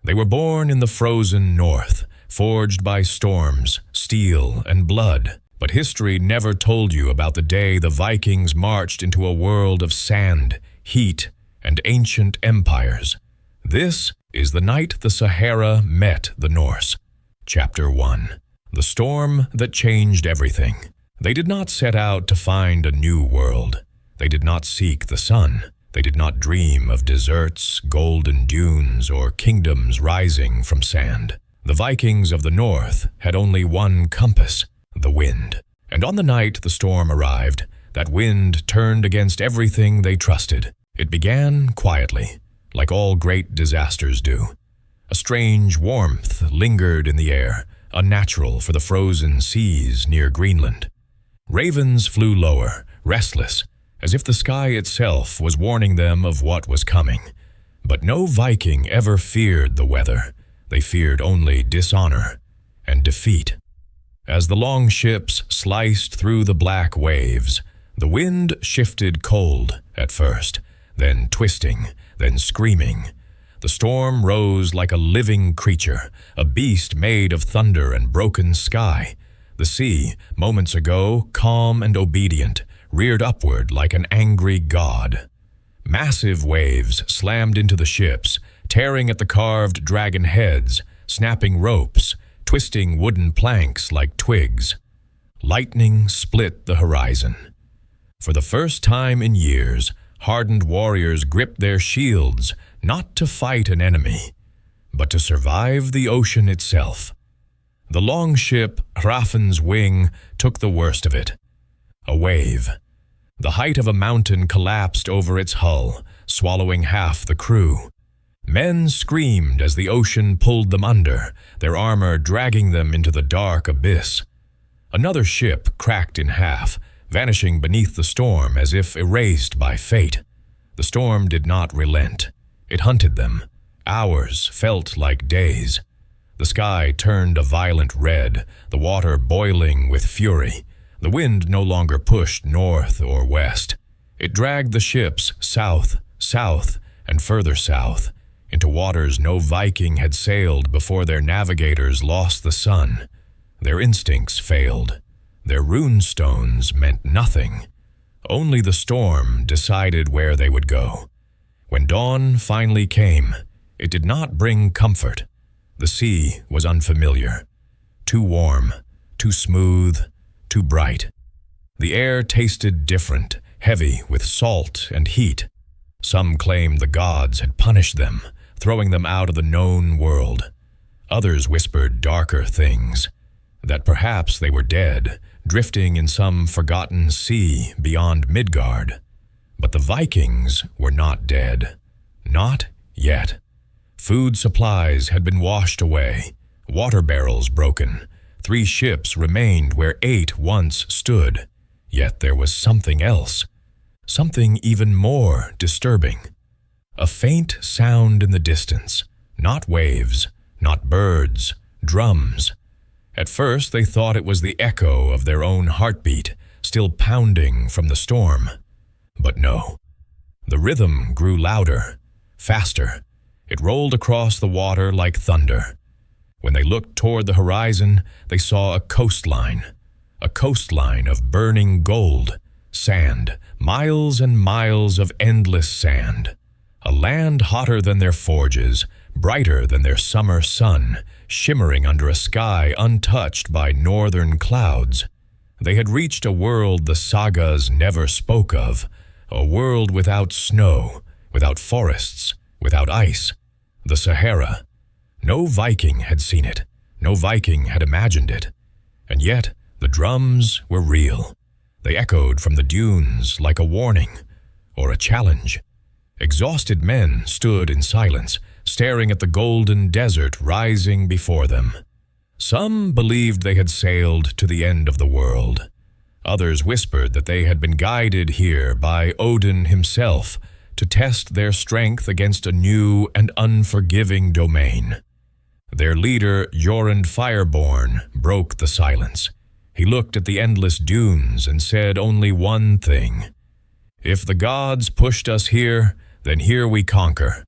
They were born in the frozen north, forged by storms, steel, and blood. But history never told you about the day the Vikings marched into a world of sand, heat, and ancient empires. This is the night the Sahara met the Norse. Chapter 1. The storm that changed everything. They did not set out to find a new world. They did not seek the sun. They did not dream of deserts, golden dunes, or kingdoms rising from sand. The Vikings of the north had only one compass: the wind. And on the night the storm arrived, that wind turned against everything they trusted. It began quietly, like all great disasters do. A strange warmth lingered in the air, unnatural for the frozen seas near Greenland. Ravens flew lower, restless, as if the sky itself was warning them of what was coming. But no Viking ever feared the weather. They feared only dishonor and defeat. As the longships sliced through the black waves, the wind shifted cold at first, then twisting, then screaming. The storm rose like a living creature, a beast made of thunder and broken sky. The sea, moments ago calm and obedient, reared upward like an angry god. Massive waves slammed into the ships, tearing at the carved dragon heads, snapping ropes, twisting wooden planks like twigs. Lightning split the horizon. For the first time in years, hardened warriors gripped their shields, not to fight an enemy, but to survive the ocean itself. The longship Hrafn's Wing took the worst of it. A wave. The height of a mountain collapsed over its hull, swallowing half the crew. Men screamed as the ocean pulled them under, their armor dragging them into the dark abyss. Another ship cracked in half, vanishing beneath the storm as if erased by fate. The storm did not relent. It hunted them. Hours felt like days. The sky turned a violent red, the water boiling with fury. The wind no longer pushed north or west. It dragged the ships south, south, and further south, into waters no Viking had sailed before their navigators lost the sun. Their instincts failed. Their rune stones meant nothing. Only the storm decided where they would go. When dawn finally came, it did not bring comfort. The sea was unfamiliar, too warm, too smooth, too bright. The air tasted different, heavy with salt and heat. Some claimed the gods had punished them, throwing them out of the known world. Others whispered darker things, that perhaps they were dead, drifting in some forgotten sea beyond Midgard. But the Vikings were not dead. Not yet. Food supplies had been washed away, water barrels broken. 3 ships remained where 8 once stood. Yet there was something else, something even more disturbing. A faint sound in the distance, not waves, not birds, drums. At first they thought it was the echo of their own heartbeat, still pounding from the storm. But no. The rhythm grew louder, faster. It rolled across the water like thunder. When they looked toward the horizon, they saw a coastline of burning gold, sand, miles and miles of endless sand. A land hotter than their forges, brighter than their summer sun, shimmering under a sky untouched by northern clouds. They had reached a world the sagas never spoke of, a world without snow, without forests, without ice, the Sahara. No Viking had seen it, no Viking had imagined it. And yet the drums were real. They echoed from the dunes like a warning or a challenge. Exhausted men stood in silence, staring at the golden desert rising before them. Some believed they had sailed to the end of the world. Others whispered that they had been guided here by Odin himself to test their strength against a new and unforgiving domain. Their leader, Jorund Fireborn, broke the silence. He looked at the endless dunes and said only one thing: "If the gods pushed us here, then here we conquer."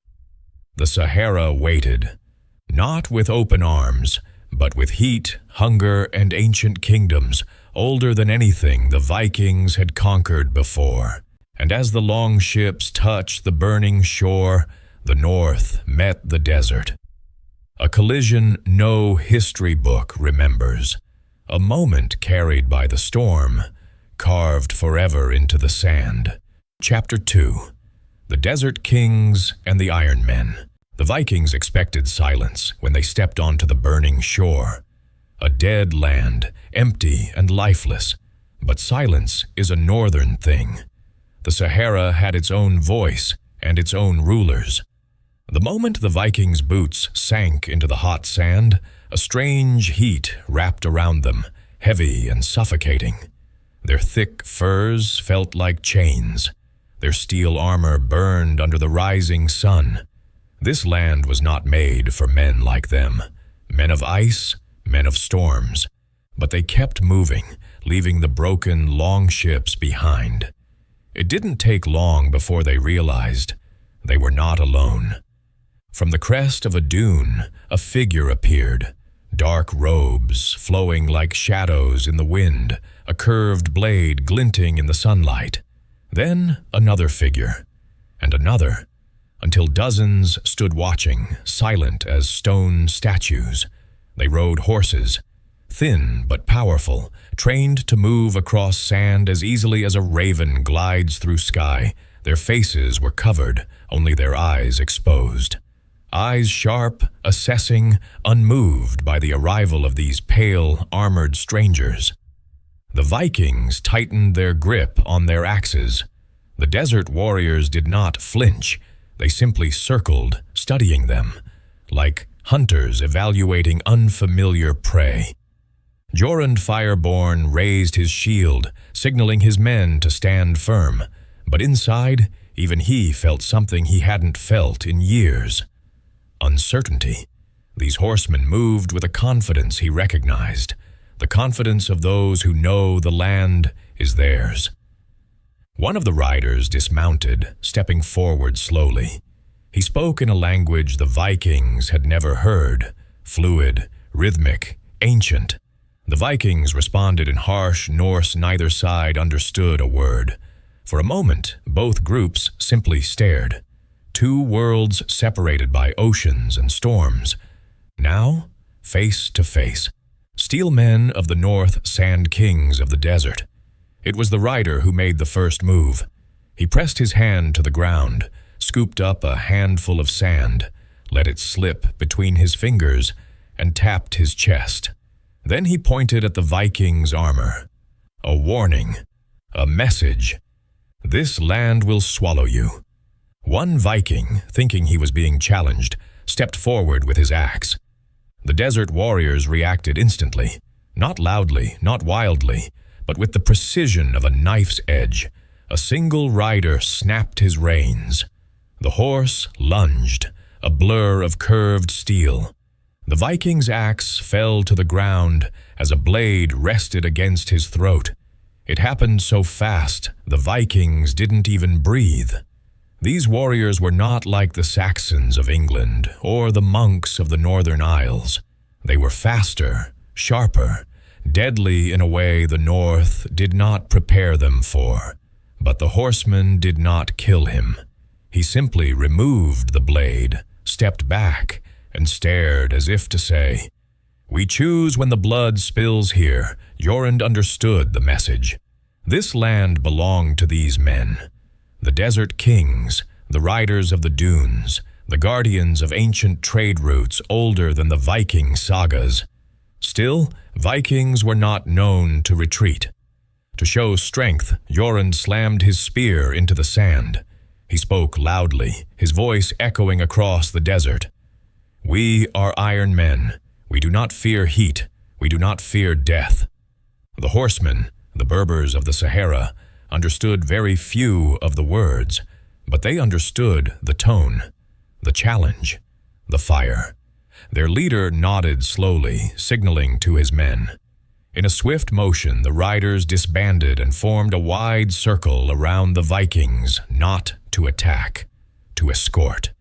The Sahara waited. not with open arms, but with heat, hunger, and ancient kingdoms, older than anything the Vikings had conquered before. And as the longships touched the burning shore, the north met the desert. A collision no history book remembers. A moment carried by the storm, carved forever into the sand. Chapter 2. The Desert Kings and the Iron Men. The Vikings expected silence when they stepped onto the burning shore. A dead land, empty and lifeless. But silence is a northern thing. The Sahara had its own voice and its own rulers. The moment the Vikings' boots sank into the hot sand, a strange heat wrapped around them, heavy and suffocating. Their thick furs felt like chains. Their steel armor burned under the rising sun. This land was not made for men like them, men of ice, men of storms. But they kept moving, leaving the broken longships behind. It didn't take long before they realized they were not alone. From the crest of a dune, a figure appeared, dark robes flowing like shadows in the wind, a curved blade glinting in the sunlight. Then another figure, and another, until dozens stood watching, silent as stone statues. They rode horses, thin but powerful, trained to move across sand as easily as a raven glides through sky. Their faces were covered, only their eyes exposed. Eyes sharp, assessing, unmoved by the arrival of these pale, armored strangers. The Vikings tightened their grip on their axes. The desert warriors did not flinch. They simply circled, studying them, like hunters evaluating unfamiliar prey. Jorund Fireborn raised his shield, signaling his men to stand firm. But inside, even he felt something he hadn't felt in years. Uncertainty. These horsemen moved with a confidence he recognized, the confidence of those who know the land is theirs. One of the riders dismounted, stepping forward slowly. He spoke in a language the Vikings had never heard, fluid, rhythmic, ancient. The Vikings responded in harsh Norse neither side understood a word. For a moment, both groups simply stared. Two worlds separated by oceans and storms. Now, face to face. Steel men of the north, sand kings of the desert. It was the rider who made the first move. He pressed his hand to the ground, scooped up a handful of sand, let it slip between his fingers, and tapped his chest. Then he pointed at the Vikings' armor. A warning, a message. This land will swallow you. One Viking, thinking he was being challenged, stepped forward with his axe. The desert warriors reacted instantly, not loudly, not wildly, but with the precision of a knife's edge. A single rider snapped his reins. The horse lunged, a blur of curved steel. The Viking's axe fell to the ground as a blade rested against his throat. It happened so fast, the Vikings didn't even breathe. These warriors were not like the Saxons of England or the monks of the Northern Isles. They were faster, sharper, deadly in a way the North did not prepare them for. But the horseman did not kill him. He simply removed the blade, stepped back, and stared as if to say, "We choose when the blood spills here." Jorund understood the message. This land belonged to these men. The desert kings, the riders of the dunes, the guardians of ancient trade routes older than the Viking sagas. Still, Vikings were not known to retreat. To show strength, Jorund slammed his spear into the sand. He spoke loudly, his voice echoing across the desert. "We are iron men. We do not fear heat. We do not fear death." The horsemen, the Berbers of the Sahara, understood very few of the words, but they understood the tone, the challenge, the fire. Their leader nodded slowly, signaling to his men. In a swift motion, the riders disbanded and formed a wide circle around the Vikings, not to attack, to escort.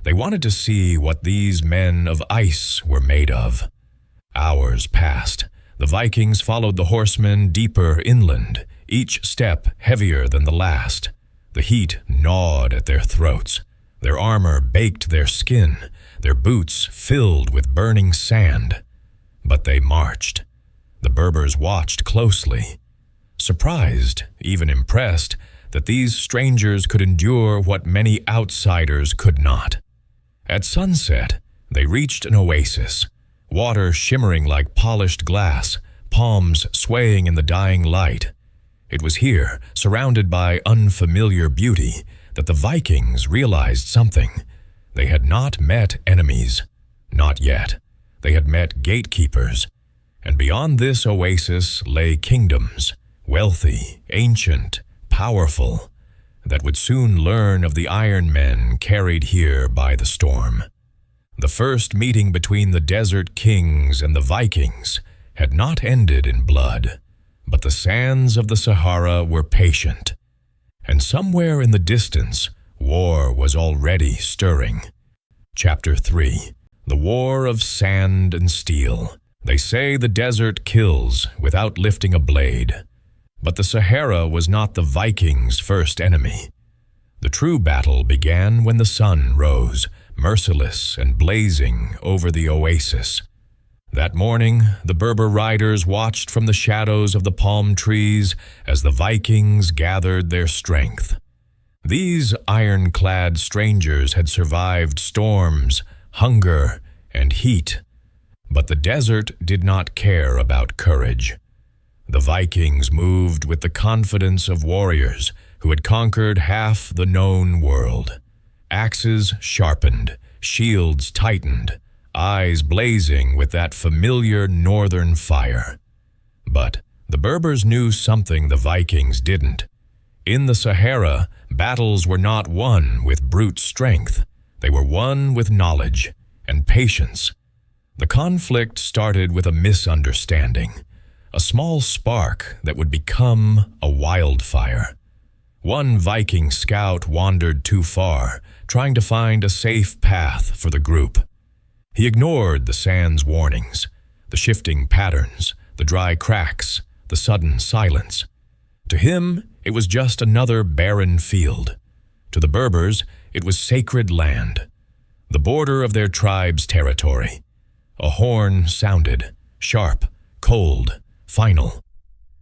They wanted to see what these men of ice were made of. Hours passed. The Vikings followed the horsemen deeper inland, each step heavier than the last. The heat gnawed at their throats. Their armor baked their skin, their boots filled with burning sand. But they marched. The Berbers watched closely, surprised, even impressed, that these strangers could endure what many outsiders could not. At sunset, they reached an oasis, water shimmering like polished glass, palms swaying in the dying light. It was here, surrounded by unfamiliar beauty, that the Vikings realized something. They had not met enemies. Not yet. They had met gatekeepers. And beyond this oasis lay kingdoms, wealthy, ancient, powerful, that would soon learn of the Iron Men carried here by the storm. The first meeting between the desert kings and the Vikings had not ended in blood, but the sands of the Sahara were patient, and somewhere in the distance, war was already stirring. Chapter 3. The War of Sand and Steel. They say the desert kills without lifting a blade, but the Sahara was not the Vikings' first enemy. The true battle began when the sun rose, merciless and blazing over the oasis. That morning, the Berber riders watched from the shadows of the palm trees as the Vikings gathered their strength. These iron-clad strangers had survived storms, hunger, and heat, but the desert did not care about courage. The Vikings moved with the confidence of warriors who had conquered half the known world. Axes sharpened, shields tightened, eyes blazing with that familiar northern fire. But the Berbers knew something the Vikings didn't. In the Sahara, battles were not won with brute strength. They were won with knowledge and patience. The conflict started with a misunderstanding, a small spark that would become a wildfire. One Viking scout wandered too far, trying to find a safe path for the group. He ignored the sand's warnings, the shifting patterns, the dry cracks, the sudden silence. To him, it was just another barren field. To the Berbers, it was sacred land, the border of their tribe's territory. A horn sounded, sharp, cold, final.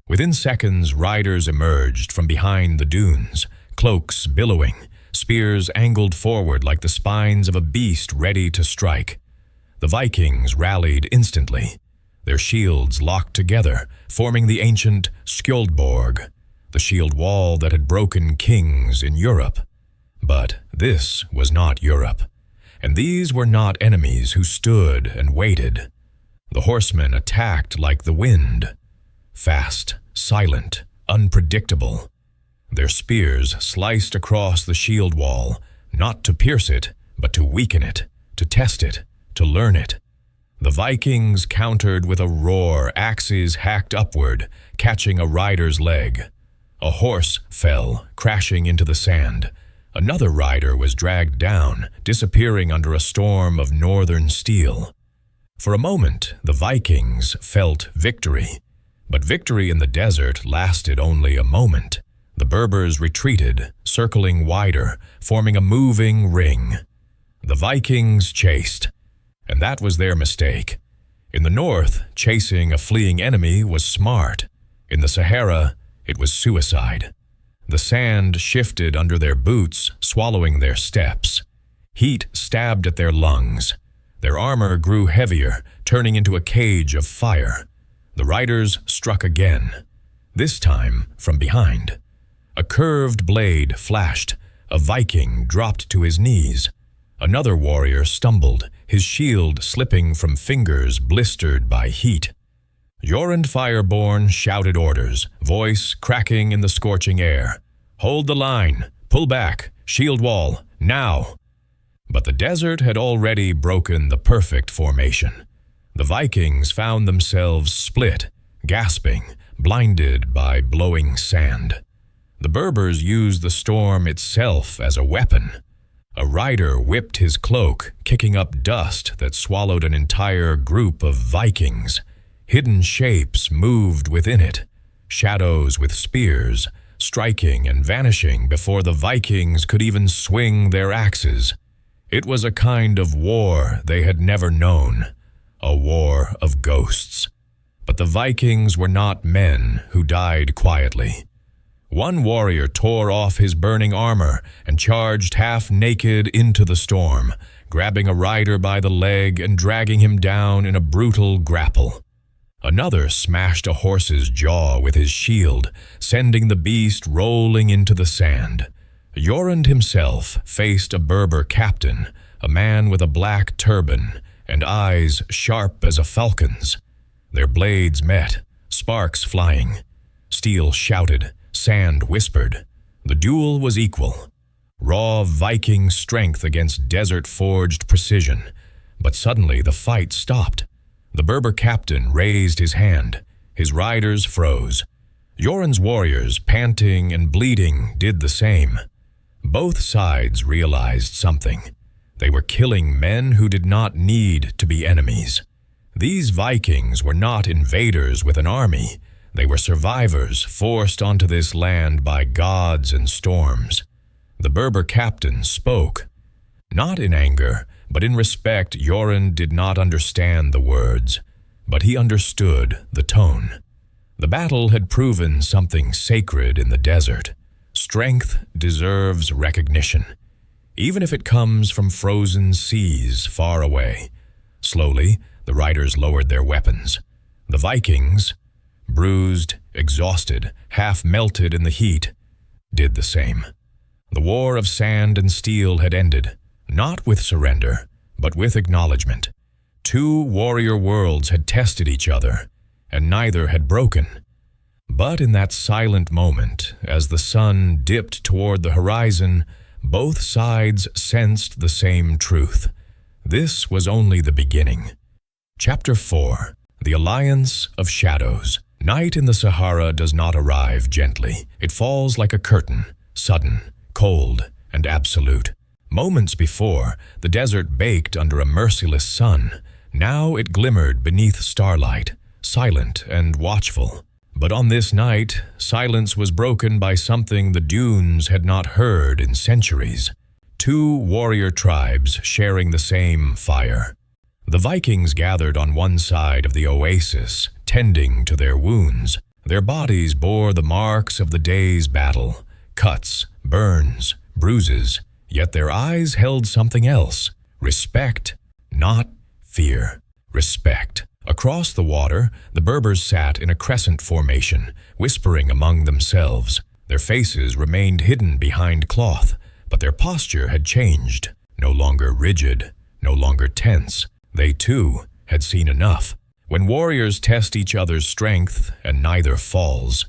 Within seconds, riders emerged from behind the dunes, cloaks billowing, spears angled forward like the spines of a beast ready to strike. The Vikings rallied instantly, their shields locked together, forming the ancient Skjoldborg, the shield wall that had broken kings in Europe. But this was not Europe, and these were not enemies who stood and waited. The horsemen attacked like the wind, fast, silent, unpredictable. Their spears sliced across the shield wall, not to pierce it, but to weaken it, to test it, to learn it. The Vikings countered with a roar, axes hacked upward, catching a rider's leg. A horse fell, crashing into the sand. Another rider was dragged down, disappearing under a storm of northern steel. For a moment, the Vikings felt victory. But victory in the desert lasted only a moment. The Berbers retreated, circling wider, forming a moving ring. The Vikings chased, and that was their mistake. In the north, chasing a fleeing enemy was smart. In the Sahara, it was suicide. The sand shifted under their boots, swallowing their steps. Heat stabbed at their lungs. Their armor grew heavier, turning into a cage of fire. The riders struck again, this time from behind. A curved blade flashed. A Viking dropped to his knees. Another warrior stumbled, his shield slipping from fingers blistered by heat. Jorund Fireborn shouted orders, voice cracking in the scorching air. "Hold the line! Pull back! Shield wall! Now!" But the desert had already broken the perfect formation. The Vikings found themselves split, gasping, blinded by blowing sand. The Berbers used the storm itself as a weapon. A rider whipped his cloak, kicking up dust that swallowed an entire group of Vikings. Hidden shapes moved within it, shadows with spears, striking and vanishing before the Vikings could even swing their axes. It was a kind of war they had never known, a war of ghosts. But the Vikings were not men who died quietly. One warrior tore off his burning armor and charged half-naked into the storm, grabbing a rider by the leg and dragging him down in a brutal grapple. Another smashed a horse's jaw with his shield, sending the beast rolling into the sand. Jorund himself faced a Berber captain, a man with a black turban and eyes sharp as a falcon's. Their blades met, sparks flying. Steel shouted, sand whispered. The duel was equal. Raw Viking strength against desert-forged precision. But suddenly the fight stopped. The Berber captain raised his hand. His riders froze. Jorund's warriors, panting and bleeding, did the same. Both sides realized something. They were killing men who did not need to be enemies. These Vikings were not invaders with an army. They were survivors forced onto this land by gods and storms. The Berber captain spoke. Not in anger, but in respect. Jorund did not understand the words, but he understood the tone. The battle had proven something sacred in the desert. Strength deserves recognition, even if it comes from frozen seas far away. Slowly, the riders lowered their weapons. The Vikings, bruised, exhausted, half melted in the heat, did the same. The war of sand and steel had ended, not with surrender, but with acknowledgement. Two warrior worlds had tested each other, and neither had broken. But in that silent moment, as the sun dipped toward the horizon, both sides sensed the same truth. This was only the beginning. Chapter 4. The Alliance of Shadows. Night in the Sahara does not arrive gently. It falls like a curtain, sudden, cold, and absolute. Moments before, the desert baked under a merciless sun. Now it glimmered beneath starlight, silent and watchful. But on this night, silence was broken by something the dunes had not heard in centuries. Two warrior tribes sharing the same fire. The Vikings gathered on one side of the oasis, tending to their wounds. Their bodies bore the marks of the day's battle, cuts, burns, bruises, yet their eyes held something else. Respect, not fear. Respect. Across the water, the Berbers sat in a crescent formation, whispering among themselves. Their faces remained hidden behind cloth, but their posture had changed. No longer rigid, no longer tense. They, too, had seen enough. When warriors test each other's strength and neither falls,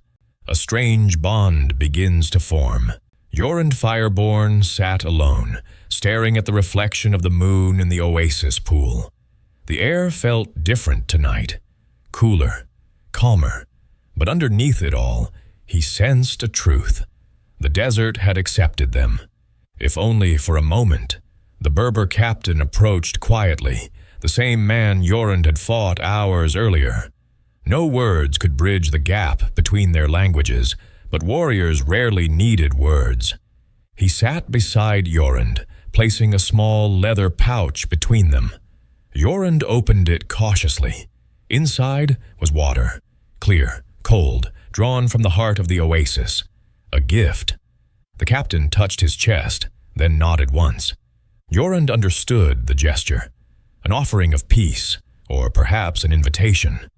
a strange bond begins to form. Jorund Fireborn sat alone, staring at the reflection of the moon in the oasis pool. The air felt different tonight, cooler, calmer, but underneath it all, he sensed a truth. The desert had accepted them, if only for a moment. The Berber captain approached quietly, the same man Jorund had fought hours earlier. No words could bridge the gap between their languages, but warriors rarely needed words. He sat beside Jorund, placing a small leather pouch between them. Jorund opened it cautiously. Inside was water, clear, cold, drawn from the heart of the oasis. A gift. The captain touched his chest, then nodded once. Jorund understood the gesture. An offering of peace, or perhaps an invitation.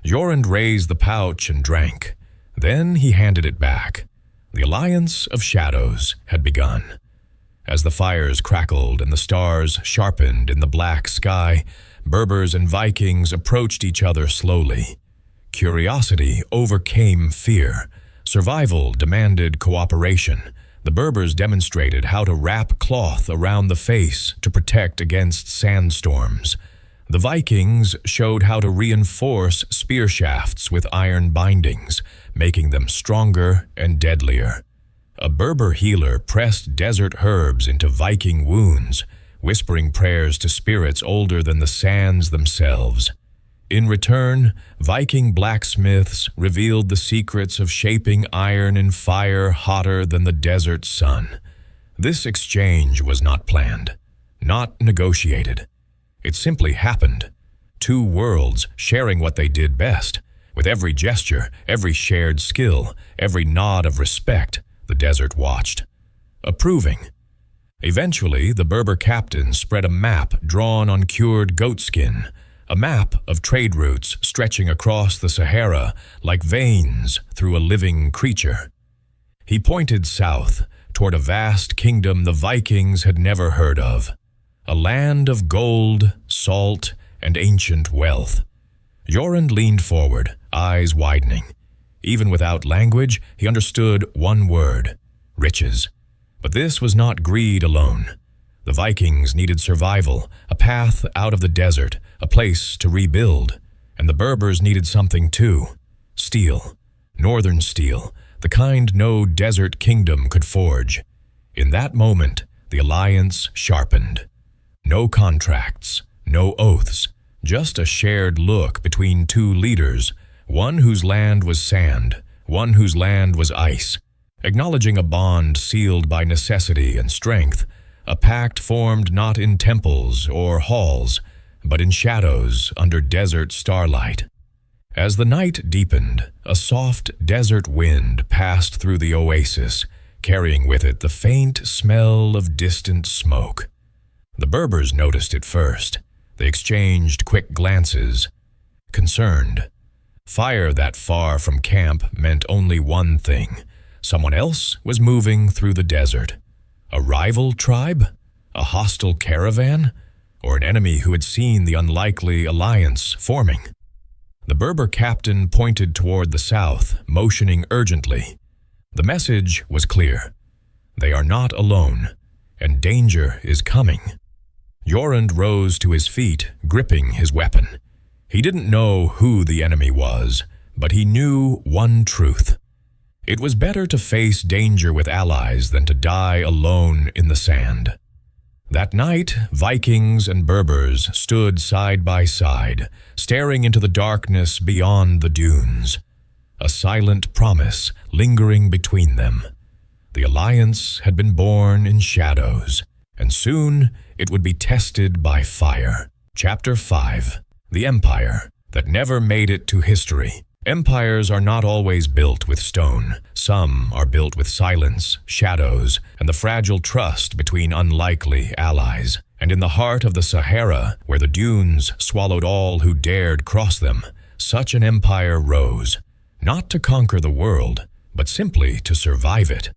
Jorund raised the pouch and drank. Then he handed it back. The Alliance of Shadows had begun. As the fires crackled and the stars sharpened in the black sky, Berbers and Vikings approached each other slowly. Curiosity overcame fear. Survival demanded cooperation. The Berbers demonstrated how to wrap cloth around the face to protect against sandstorms. The Vikings showed how to reinforce spear shafts with iron bindings, making them stronger and deadlier. A Berber healer pressed desert herbs into Viking wounds, whispering prayers to spirits older than the sands themselves. In return, Viking blacksmiths revealed the secrets of shaping iron in fire hotter than the desert sun. This exchange was not planned, not negotiated. It simply happened. Two worlds sharing what they did best. With every gesture, every shared skill, every nod of respect, the desert watched, approving. Eventually, the Berber captain spread a map drawn on cured goatskin, a map of trade routes stretching across the Sahara like veins through a living creature. He pointed south, toward a vast kingdom the Vikings had never heard of, a land of gold, salt, and ancient wealth. Jorund leaned forward, eyes widening. Even without language, he understood one word: riches. But this was not greed alone. The Vikings needed survival, a path out of the desert, a place to rebuild. And the Berbers needed something too: steel, northern steel, the kind no desert kingdom could forge. In that moment, the alliance sharpened. No contracts, no oaths, just a shared look between two leaders, one whose land was sand, one whose land was ice, acknowledging a bond sealed by necessity and strength, a pact formed not in temples or halls, but in shadows under desert starlight. As the night deepened, a soft desert wind passed through the oasis, carrying with it the faint smell of distant smoke. The Berbers noticed it first. They exchanged quick glances, concerned. Fire that far from camp meant only one thing: someone else was moving through the desert. A rival tribe? A hostile caravan? Or an enemy who had seen the unlikely alliance forming? The Berber captain pointed toward the south, motioning urgently. The message was clear: they are not alone, and danger is coming. Jorund rose to his feet, gripping his weapon. He didn't know who the enemy was, but he knew one truth. It was better to face danger with allies than to die alone in the sand. That night, Vikings and Berbers stood side by side, staring into the darkness beyond the dunes. A silent promise lingering between them. The alliance had been born in shadows, and soon it would be tested by fire. Chapter 5. The Empire that never made it to history. Empires are not always built with stone. Some are built with silence, shadows, and the fragile trust between unlikely allies. And in the heart of the Sahara, where the dunes swallowed all who dared cross them, such an empire rose, not to conquer the world, but simply to survive it.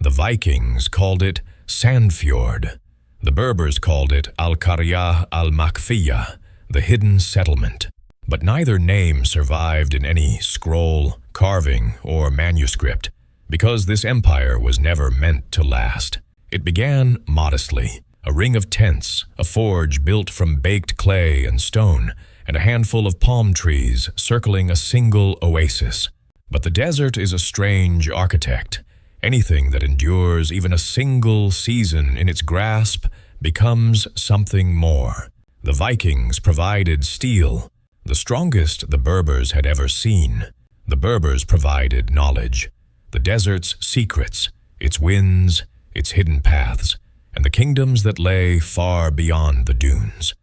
The Vikings called it Sandfjord. The Berbers called it Al-Qaryah al-Makfiyah, the hidden settlement. But neither name survived in any scroll, carving, or manuscript, because this empire was never meant to last. It began modestly, a ring of tents, a forge built from baked clay and stone, and a handful of palm trees circling a single oasis. But the desert is a strange architect. Anything that endures even a single season in its grasp becomes something more. The Vikings provided steel, the strongest the Berbers had ever seen. The Berbers provided knowledge, the desert's secrets, its winds, its hidden paths, and the kingdoms that lay far beyond the dunes.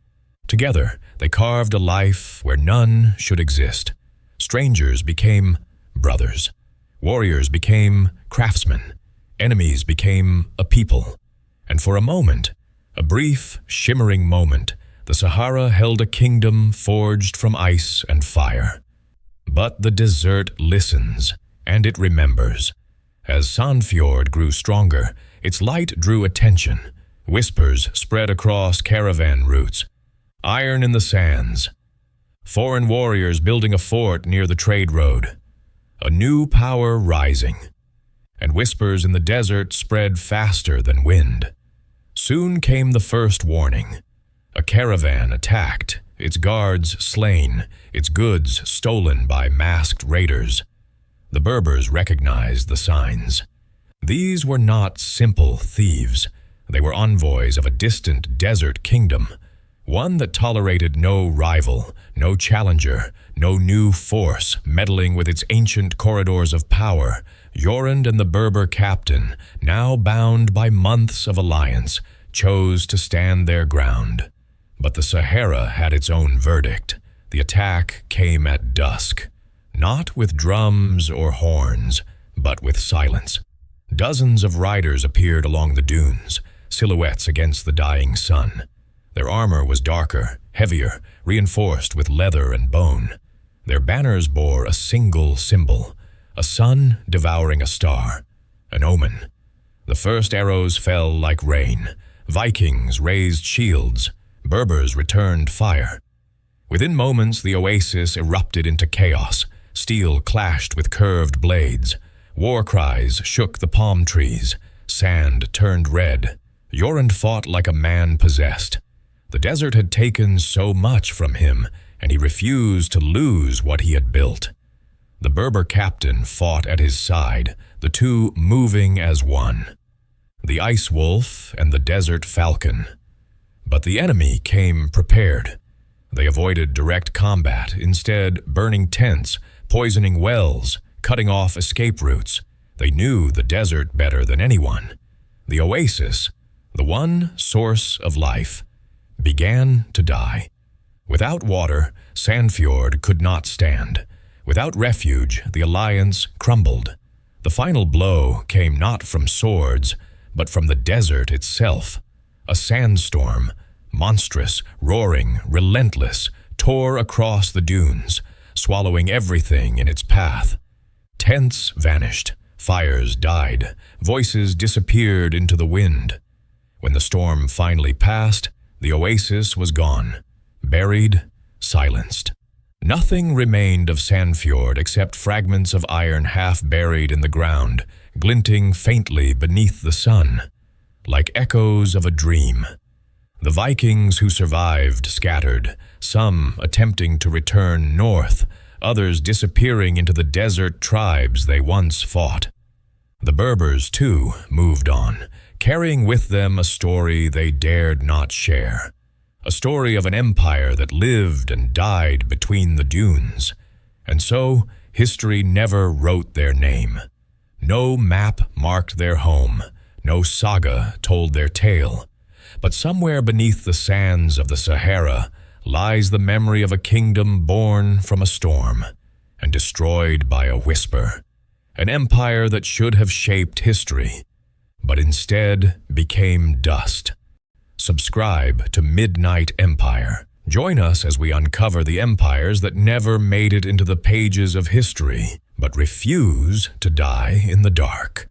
Together, they carved a life where none should exist. Strangers became brothers. Warriors became craftsmen. Enemies became a people. And for a moment, a brief, shimmering moment, the Sahara held a kingdom forged from ice and fire. But the desert listens, and it remembers. As Sandfjord grew stronger, its light drew attention. Whispers spread across caravan routes. Iron in the sands. Foreign warriors building a fort near the trade road. A new power rising. And whispers in the desert spread faster than wind. Soon came the first warning. A caravan attacked, its guards slain, its goods stolen by masked raiders. The Berbers recognized the signs. These were not simple thieves. They were envoys of a distant desert kingdom, one that tolerated no rival, no challenger, no new force meddling with its ancient corridors of power. Jorund and the Berber captain, now bound by months of alliance, chose to stand their ground. But the Sahara had its own verdict. The attack came at dusk, not with drums or horns, but with silence. Dozens of riders appeared along the dunes, silhouettes against the dying sun. Their armor was darker, heavier, reinforced with leather and bone. Their banners bore a single symbol, a sun devouring a star, an omen. The first arrows fell like rain. Vikings raised shields. Berbers returned fire. Within moments, the oasis erupted into chaos. Steel clashed with curved blades. War cries shook the palm trees. Sand turned red. Jorund fought like a man possessed. The desert had taken so much from him, and he refused to lose what he had built. The Berber captain fought at his side, the two moving as one. The ice wolf and the desert falcon. But the enemy came prepared. They avoided direct combat, instead burning tents, poisoning wells, cutting off escape routes. They knew the desert better than anyone. The oasis, the one source of life, began to die. Without water, Sandfjord could not stand. Without refuge, the alliance crumbled. The final blow came not from swords, but from the desert itself. A sandstorm, monstrous, roaring, relentless, tore across the dunes, swallowing everything in its path. Tents vanished, fires died, voices disappeared into the wind. When the storm finally passed, the oasis was gone, buried, silenced. Nothing remained of Sandfjord except fragments of iron half buried in the ground, glinting faintly beneath the sun, like echoes of a dream. The Vikings who survived scattered, some attempting to return north, others disappearing into the desert tribes they once fought. The Berbers, too, moved on, carrying with them a story they dared not share. A story of an empire that lived and died between the dunes. And so, history never wrote their name. No map marked their home, no saga told their tale. But somewhere beneath the sands of the Sahara lies the memory of a kingdom born from a storm and destroyed by a whisper. An empire that should have shaped history, but instead became dust. Subscribe to Midnight Empire. Join us as we uncover the empires that never made it into the pages of history, but refuse to die in the dark.